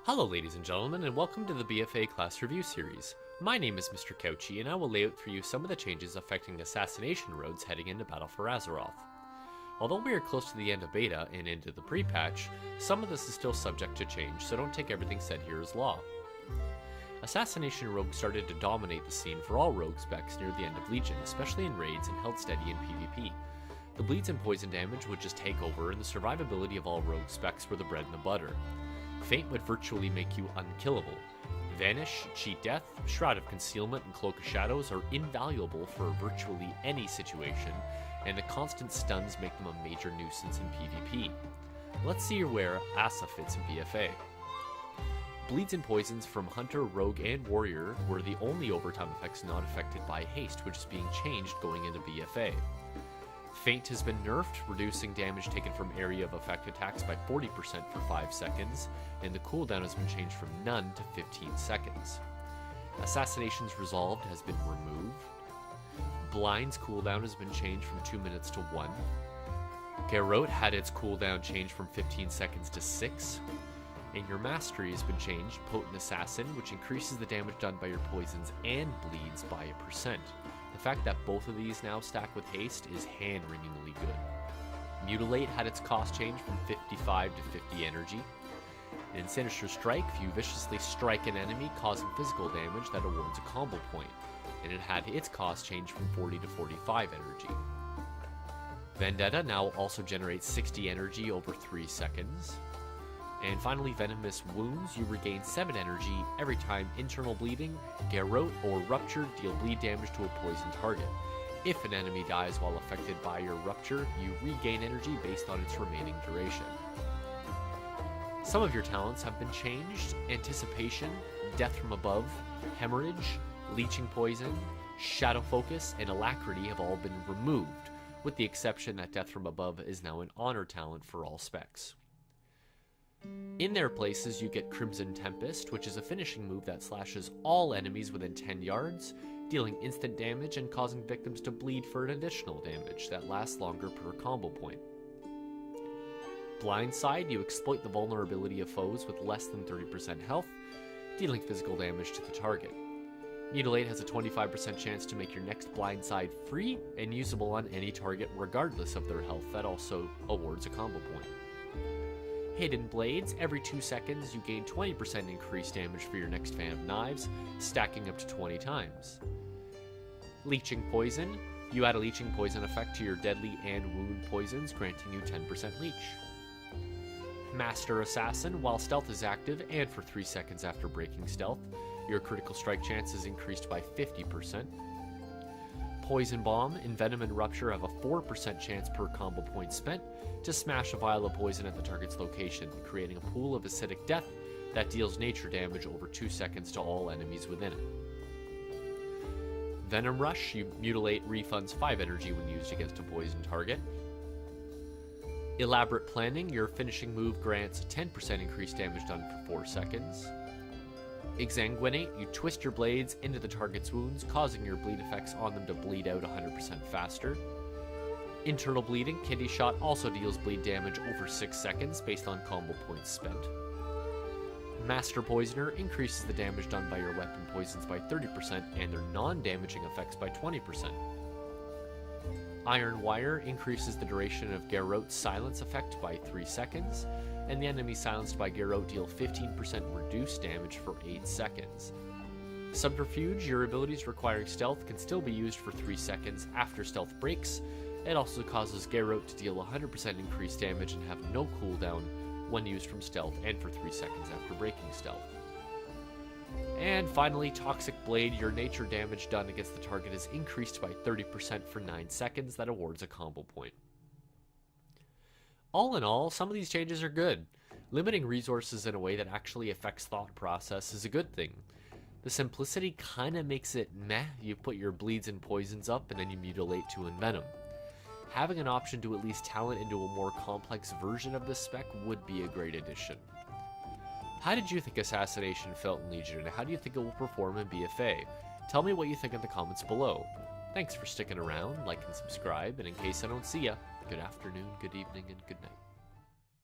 Hello ladies and gentlemen, and welcome to the BFA class review series. My name is Mr. Couchy, and I will lay out for you some of the changes affecting Assassination roads heading into Battle for Azeroth. Although we are close to the end of beta and into the pre-patch, some of this is still subject to change, so don't take everything said here as law. Assassination rogues started to dominate the scene for all rogue specs near the end of Legion, especially in raids and held steady in PvP. The bleeds and poison damage would just take over, and the survivability of all rogue specs were the bread and the butter. Feint would virtually make you unkillable. Vanish, Cheat Death, Shroud of Concealment, and Cloak of Shadows are invaluable for virtually any situation, and the constant stuns make them a major nuisance in PvP. Let's see where Asa fits in BFA. Bleeds and Poisons from Hunter, Rogue, and Warrior were the only overtime effects not affected by Haste, which is being changed going into BFA. Feint has been nerfed, reducing damage taken from area of effect attacks by 40% for 5 seconds, and the cooldown has been changed from none to 15 seconds. Assassination's Resolved has been removed. Blind's cooldown has been changed from 2 minutes to 1. Garrote had its cooldown changed from 15 seconds to 6. And your Mastery has been changed, Potent Assassin, which increases the damage done by your poisons and bleeds by 1%. The fact that both of these now stack with haste is hand-wringingly good. Mutilate had its cost change from 55 to 50 energy. In Sinister Strike, you viciously strike an enemy causing physical damage that awards a combo point, and it had its cost change from 40 to 45 energy. Vendetta now also generates 60 energy over 3 seconds. And finally, Venomous Wounds, you regain 7 energy every time internal bleeding, Garrote, or Rupture deal bleed damage to a poisoned target. If an enemy dies while affected by your Rupture, you regain energy based on its remaining duration. Some of your talents have been changed. Anticipation, Death from Above, Hemorrhage, Leeching Poison, Shadow Focus, and Alacrity have all been removed, with the exception that Death from Above is now an honor talent for all specs. In their places, you get Crimson Tempest, which is a finishing move that slashes all enemies within 10 yards, dealing instant damage and causing victims to bleed for an additional damage that lasts longer per combo point. Blindside, you exploit the vulnerability of foes with less than 30% health, dealing physical damage to the target. Mutilate has a 25% chance to make your next Blindside free and usable on any target regardless of their health. That also awards a combo point. Hidden Blades, every 2 seconds you gain 20% increased damage for your next fan of knives, stacking up to 20 times. Leeching Poison, you add a Leeching Poison effect to your deadly and wound poisons, granting you 10% leech. Master Assassin, while stealth is active and for 3 seconds after breaking stealth, your critical strike chance is increased by 50%. Poison Bomb, Envenom and Rupture have a 4% chance per combo point spent to smash a vial of poison at the target's location, creating a pool of acidic death that deals nature damage over 2 seconds to all enemies within it. Venom Rush, you mutilate refunds 5 energy when used against a poison target. Elaborate Planning, your finishing move grants a 10% increased damage done for 4 seconds. Exsanguinate, you twist your blades into the target's wounds, causing your bleed effects on them to bleed out 100% faster. Internal Bleeding, Kidney Shot also deals bleed damage over 6 seconds based on combo points spent. Master Poisoner increases the damage done by your weapon poisons by 30% and their non-damaging effects by 20%. Iron Wire increases the duration of Garrote's silence effect by 3 seconds, and the enemy silenced by Garrote deal 15% reduced damage for 8 seconds. Subterfuge, your abilities requiring stealth can still be used for 3 seconds after stealth breaks. It also causes Garrote to deal 100% increased damage and have no cooldown when used from stealth and for 3 seconds after breaking stealth. And finally, Toxic Blade, your nature damage done against the target is increased by 30% for 9 seconds. That awards a combo point. All in all, some of these changes are good. Limiting resources in a way that actually affects thought process is a good thing. The simplicity kinda makes it meh. You put your bleeds and poisons up and then you mutilate to envenom. Having an option to at least talent into a more complex version of this spec would be a great addition. How did you think Assassination felt in Legion, and how do you think it will perform in BFA? Tell me what you think in the comments below. Thanks for sticking around, like and subscribe, and in case I don't see ya, good afternoon, good evening, and good night.